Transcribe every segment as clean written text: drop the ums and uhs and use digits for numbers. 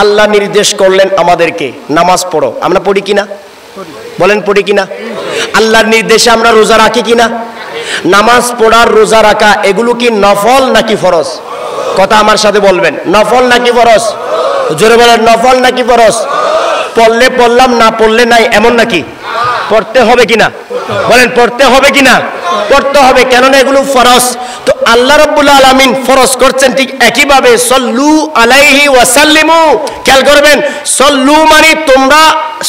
আল্লাহ নির্দেশ করলেন আমাদেরকে নামাজ পড়ো, আমরা পড়ি কিনা? বলেন পড়ি কিনা? আল্লাহর নির্দেশে আমরা রোজা রাখি কিনা? নামাজ পড়ার রোজা রাখা এগুলো কি নফল নাকি ফরজ? কথা আমার সাথে বলবেন, নফল নাকি ফরজ? জোরে বলেন, নফল নাকি ফরজ? পড়লে পড়লাম, না পড়লে নাই, এমন নাকি? পড়তে হবে কিনা? বলেন পড়তে হবে কিনা? পড়তে হবে, কেননা এগুলো ফরজ। তো আল্লাহ রাব্বুল আলামিন ফরজ করছেন ঠিক একইভাবে সল্লু আলাইহি ওয়া সাল্লিমু। খেয়াল করবেন, সল্লু মানে তোমরা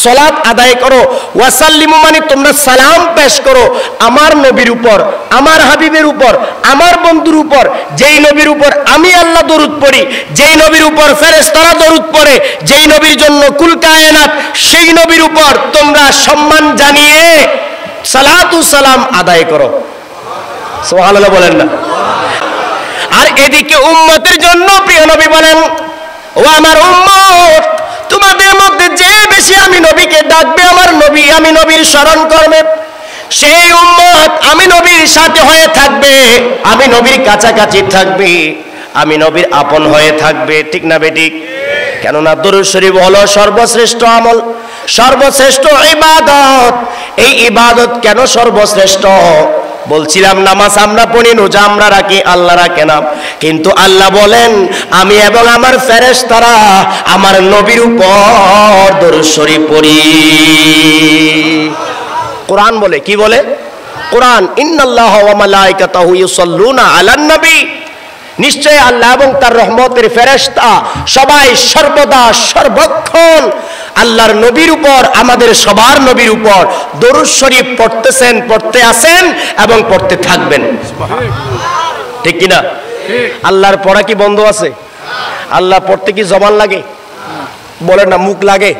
সালাত আদায় করো, ওয়া সাল্লিমু মানে তোমরা সালাম পেশ করো আমার নবীর উপর, আমার হাবিবের উপর, আমার বন্ধুর উপর, যেই নবীর উপর আমি আল্লাহ দরুদ পড়ি, যেই নবীর উপর ফেরেশতারা দরুদ পড়ে, যেই নবীর জন্য কুল কায়নাত, সেই নবীর উপর তোমরা সম্মান জানিয়ে সালাতু সালাম আদায় করো। সুবহানাল্লাহ বলেন না? আর এদিকে উম্মতের জন্য প্রিয় নবী বলেন, ও আমার উম্মত, তোমাদের মধ্যে যে বেশি আমি নবীকে ডাকবে, আমার নবী আমি নবীর স্মরণ করবে, সেই উম্মত আমি নবীর সাথে হয়ে থাকবে, আমি নবীর কাছাকাছি থাকবে, আমি নবীর আপন হয়ে থাকবে। ঠিক না বেঠিক? কেননা দরুদ শরীফ হলো সর্বশ্রেষ্ঠ আমল, সর্বশ্রেষ্ঠ ইবাদত। এই ইবাদত কেন সর্বশ্রেষ্ঠ? বলছিলাম নামাজ আমরা পড়ি, রোজা আমরা রাখি, আল্লাহ রাখে না, কিন্তু আল্লাহ বলেন আমি এবং আমার ফেরেশতারা আমার নবীর উপর দরুদ শরীফ পড়ি। কোরআন বলে, কি বলে? কোরআন ইন্নাল্লাহা ওয়া মালাইকাতাহু ইউসাল্লুনা আলান নবী, নিশ্চয় আল্লাহ এবং তার রহমতের ফেরেশতা সবাই সর্বদা সর্বক্ষণ আল্লাহর নবীর উপর, আমাদের সবার নবীর উপর দরুদ শরীফ পড়তেছেন, পড়তে আছেন এবং পড়তে থাকবেন। ঠিক কিনা? আল্লাহর পড়া কি বন্ধ আছে? আল্লাহ পড়তে কি জবান লাগে? বলেন না, মুখ লাগে?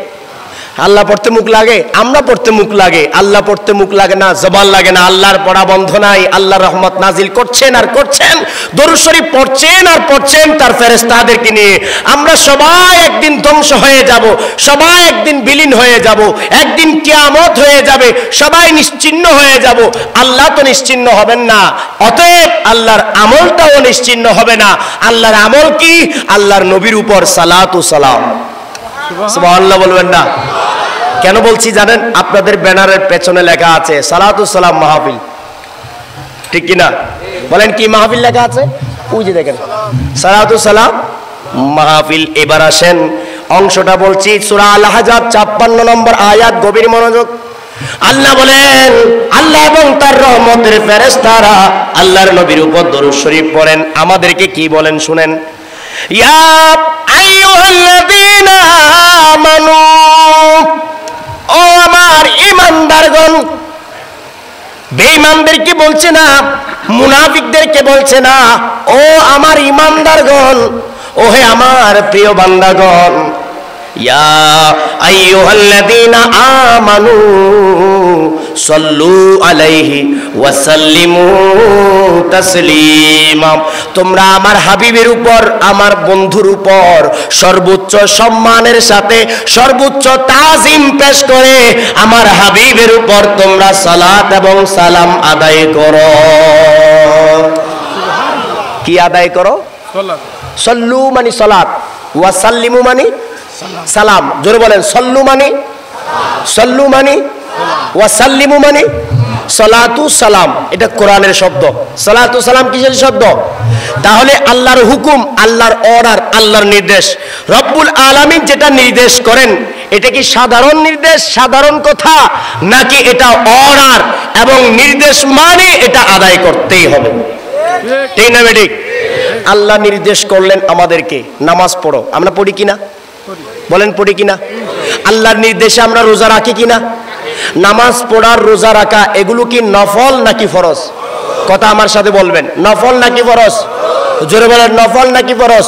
আল্লাহ পড়তে মুখ লাগে, আমরা পড়তে মুখ লাগে, আল্লাহ পড়তে মুখ লাগে না, জবান লাগে না। আল্লাহর পড়া বন্ধ নাই, আল্লাহর রহমত নাজিল করছেন আর করছেন, দরুদ শরীফ পড়ছেন আর পড়ছেন তার ফেরেশতাদেরকে নিয়ে। আমরা সবাই একদিন ধ্বংস হয়ে যাব, সবাই একদিন বিলীন হয়ে যাব, একদিন কিয়ামত হয়ে যাবে, সবাই নিশ্চিহ্ন হয়ে যাব। আল্লাহ তো নিশ্চিহ্ন হবেন না, অতএব আল্লাহর আমলটাও নিশ্চিহ্ন হবে না। আল্লাহর আমল কি? আল্লাহর নবীর উপর সালাতু সালাম। সুবহানাল্লাহ বলবেন না? কেন বলছি জানেন? আপনাদের ব্যানারের পেছনে লেখা আছে সালাতু সালাম মাহফিল, ঠিক কিনা? বলেন কি মাহফিল লেখা আছে? ওই যে দেখেন সালাতু সালাম মাহফিল। এবার আসেন অংশটা বলছি, সূরা আল আহজাব 56 নম্বর আয়াত, গভীর মনোযোগ। আল্লাহ বলেন আল্লাহ এবং তার রহমতের ফেরেশতারা আল্লাহর নবীর উপর দরুদ শরীফ পড়েন। আমাদেরকে কি বলেন শুনেন, ইয়া আইয়ুহাল্লাযীনা আমানু, ও আমার ঈমানদারগণ। বেঈমানদেরকে বলছে না, মুনাফিকদেরকে বলছে না, ও আমার ঈমানদারগণ, ও হে আমার প্রিয় বান্দাগণ। ইয়া আইয়ুহাল্লাযীনা আমানু সাল্লু আলাইহি ওয়া সাল্লিমু তাসলিমা। তোমরা আমার হাবিবের উপর, আমার বন্ধুর উপর সর্বোচ্চ সম্মানের সাথে সর্বোচ্চ তাজিম পেশ করে আমার হাবিবের উপর তোমরা সালাত এবং সালাম আদায় করো। কি আদায় করো? সল্লু মানে সালাত, ওয়া সাল্লিমু মানে সালাম। জোরে বলেন, সল্লু মানে, সল্লু মানে, ওয়া সাল্লিমু মানে সালাতু সালাম। এটা কোরআনের শব্দ। সালাতু সালাম কিসের শব্দ? তাহলে আল্লাহর হুকুম, আল্লাহর অর্ডার, আল্লাহর নির্দেশ, রব্বুল আলামিন যেটা নির্দেশ করেন, এটা কি সাধারণ নির্দেশ, সাধারণ কথা, নাকি এটা অর্ডার এবং নির্দেশ মানে এটা আদায় করতেই হবে? ঠিক না বেঠিক? আল্লাহ নির্দেশ করলেন আমাদেরকে নামাজ পড়ো, আমরা পড়ি কিনা? বলেন পড়ি কিনা? আল্লাহর নির্দেশে আমরা রোজা রাখি কিনা? নামাজ পড়ার রোজা রাখা এগুলো কি নফল নাকি ফরজ? কথা আমার সাথে বলবেন, নফল নাকি ফরজ? জোরে বলেন, নফল নাকি ফরজ?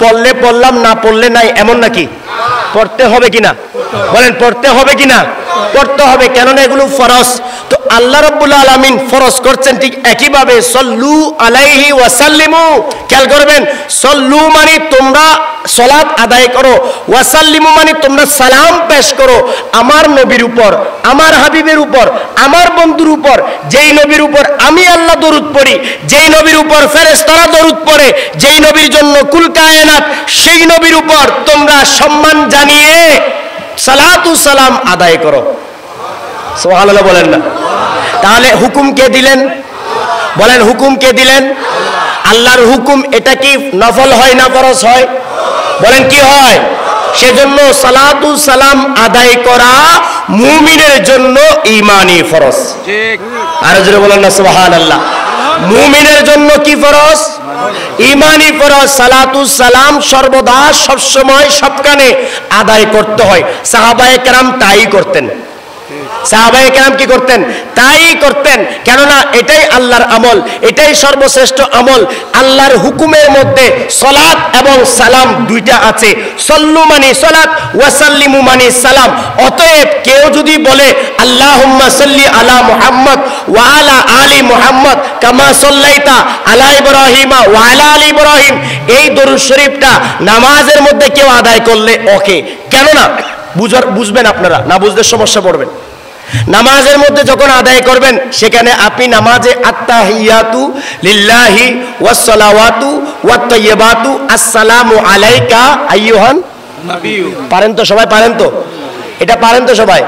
পড়লে পড়লাম, না পড়লে নাই, এমন নাকি? পড়তে হবে কিনা? বলেন পড়তে হবে কিনা? পড়তে হবে, কেননা এগুলো ফরজ। তো আল্লাহ রাব্বুল আলামিন ফরজ করছেন ঠিক একইভাবে সল্লু আলাইহি ওয়া সাল্লিমু। খেয়াল করবেন, সল্লু মানে তোমরা সালাত আদায় করো, ওয়াসাল্লিমু মানে তোমরা সালাম পেশ করো আমার নবীর উপর, আমার হাবিবের উপর, আমার বন্ধুর উপর, যেই নবীর উপর আমি আল্লাহ দরুদ পড়ি, যেই নবীর উপর ফেরেশতারা দরুদ পড়ে, যেই নবীর জন্য কুল কায়নাত, সেই নবীর উপর তোমরা সম্মান জানিয়ে সালাতু সালাম আদায় করো। সুবহানাল্লাহ বলেন না? তাহলে হুকুম কে দিলেন? বলেন হুকুম কে দিলেন? আল্লাহর হুকুম। এটা কি নফল হয় না ফরজ হয়? বলেন কি হয়? সেজন্য সালাতু সালাম আদায় করা মুমিনের জন্য ঈমানি ফরজ। ঠিক। আর জোরে বলেন না সুবহানাল্লাহ। মুমিনের জন্য কি ফরজ? ঈমানি ফরজ। সালাতু সালাম সর্বদা সবসময় সবখানে আদায় করতে হয়। সাহাবায়ে কেরাম তাই করতেন। সাহাবায়ে কেরাম কি করতেন? তাই করতেন। কেননা এটাই আল্লাহর আমল, এটাই সর্বশ্রেষ্ঠ আমল। আল্লাহর হুকুমের মধ্যে সালাত এবং সালাম দুইটা আছে। সল্লু মানে সালাত, ওয়াসাল্লিমু মানে সালাম। অতএব কেউ যদি বলে আল্লাহুম্মা সাল্লি আলা মুহাম্মদ ওয়া আলা আলি মুহাম্মদ কামা সাল্লাইতা আলা ইব্রাহিমা ওয়া আলা আলি ইব্রাহিম, এই দরুদ শরীফটা নামাজের মধ্যে কেউ আদায় করলে ওকে। কেননা বুঝবেন আপনারা, না বুঝলে সমস্যা পড়বেন। নামাজের মধ্যে যখন আদায় করবেন সেখানে আপনি নামাজে আত্তাহিয়াতু লিল্লাহি ওয়াস সালাওয়াতু ওয়াত তাইয়্যিবাতু আসসালামু আলাইকা আইয়ুহান নবিয়্যু, পারেন তো সবাই? পারেন তো? এটা পারেন তো সবাই?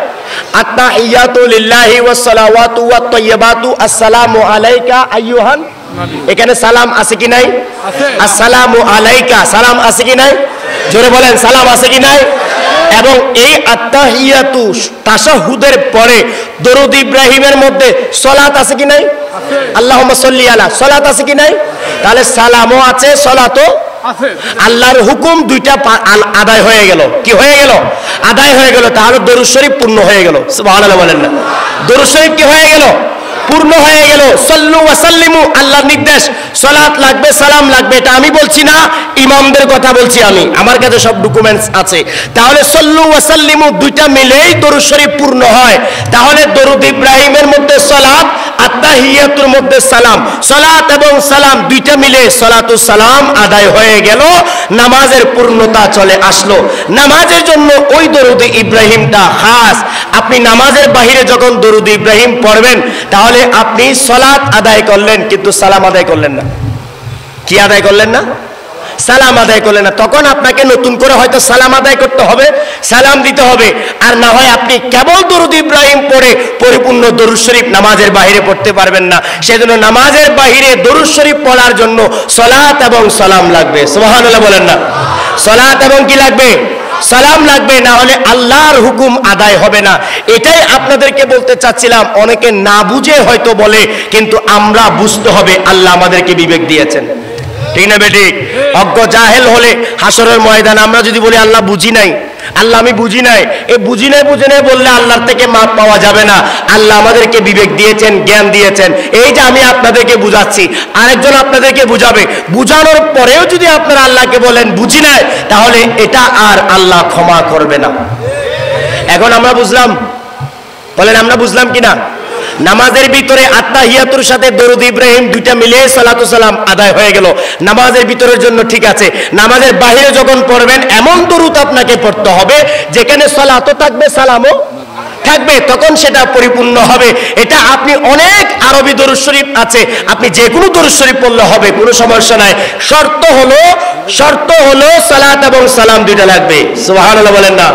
আত্তাহিয়াতু লিল্লাহি ওয়াস সালাওয়াতু ওয়াত তাইয়্যিবাতু আসসালামু আলাইকা আইয়ুহান, এখানে সালাম আছে কি নাই? আছে। আসসালামু আলাইকা, সালাম আছে কি নাই? জোরে বলেন, সালাম আছে কি নাই? এবং এই আত্তাহিয়াতু তাশাহুদের পরে দরুদ ইব্রাহিমের মধ্যে সালাত আছে কি নাই? আছে। আল্লাহুম্মা সাল্লি আলা, সালাত আছে কি নাই? তাহলে সালামও আছে, সালাতও আছে। আল্লাহর হুকুম দুইটা আদায় হয়ে গেল। কি হয়ে গেল? আদায় হয়ে গেল। তাহলে দরুদ শরীফ পূর্ণ হয়ে গেল। সুবহানাল্লাহ বলেন না? দরুদ শরীফ কি হয়ে গেল? পূর্ণ হয়ে গেল। সল্লু ওয়া সাল্লিমু, আল্লাহর নির্দেশ। সালাত লাগবে, সালাম লাগবে, এটা আমি বলছি না, ইমামদের কথা বলছি আমি, আমার কাছে সব ডকুমেন্টস আছে। তাহলে সল্লু ওয়া সাল্লিমু দুইটা মিলেই দরুদ শরীফ পূর্ণ হয়। তাহলে দরুদ ইব্রাহিমের মধ্যে সালাত, আত্তাহিয়াতুর মধ্যে সালাম, সালাত এবং সালাম দুইটা মিলে সালাতু সালাম আদায় হয়ে গেল। নামাজের পূর্ণতা চলে আসলো। নামাজের জন্য ওই দরুদ ইব্রাহিমটা খাস। আপনি নামাজের বাহিরে যখন দরুদ ইব্রাহিম পড়বেন তাহলে আপনি সালাত আদায় করলেন কিন্তু সালাম আদায় করলেন না। কি আদায় করলেন না? সালাম আদায় করলেন না। তখন আপনাকে নতুন করে হয়তো সালাম আদায় করতে হবে, সালাম দিতে হবে। আর না হয় আপনি কেবল দরুদ ইব্রাহিম পড়ে পরিপূর্ণ দরুদ শরীফ নামাজের বাইরে পড়তে পারবেন না। সেজন্য নামাজের বাইরে দরুদ শরীফ পড়ার জন্য সালাত এবং সালাম লাগবে। সুবহানাল্লাহ বলেন না? সালাত এবং কি লাগবে? সালাম লাগবে, না হলে আল্লাহর হুকুম আদায় হবে না। এটাই আপনাদেরকে বলতে চাচ্ছিলাম। অনেকে না বুঝে হয়তো বলে, কিন্তু আমরা বুঝতে হবে, আল্লাহ আমাদেরকে বিবেক দিয়েছেন। ঠিক না বেঠিক? অজ্ঞ জাহেল হলে হাসরের ময়দানে আমরা যদি বলি আল্লাহ বুঝি নাই, আল্লাহ আমি বুঝি নাই, এই বুঝি নাই বুঝে নাই বললে আল্লাহর থেকে মাপ পাওয়া যাবে না। আল্লাহ আমাদেরকে বিবেক দিয়েছেন, জ্ঞান দিয়েছেন। এই যে আমি আপনাদেরকে বুঝাচ্ছি, আরেকজন আপনাদেরকে বুঝাবে। বুঝানোর পরেও যদি আপনারা আল্লাহকে বলেন বুঝি নাই, তাহলে এটা আর আল্লাহ ক্ষমা করবে না। এখন আমরা বুঝলাম? বলেন আমরা বুঝলাম কিনা? নামাজের ভিতরে আত্তাহিয়াতুর সাথে দরুদ ইব্রাহিম দুইটা মিলে সালাতু সালাম আদায় হয়ে গেল। নামাজের ভিতরের জন্য ঠিক আছে। নামাজের বাইরে যখন পড়বেন এমন দরুদ আপনাকে পড়তে হবে যেখানে সালাতও থাকবে, সালামও থাকবে, তখন সেটা পরিপূর্ণ হবে। এটা আপনি অনেক আরবি দরুদ শরীফ আছে, আপনি যে কোনো দরুদ শরীফ পড়লে হবে, কোনো সমস্যা নাই। শর্ত হলো সালাত এবং সালাম দুইটা লাগবে। সুবহানাল্লাহ বলেন না?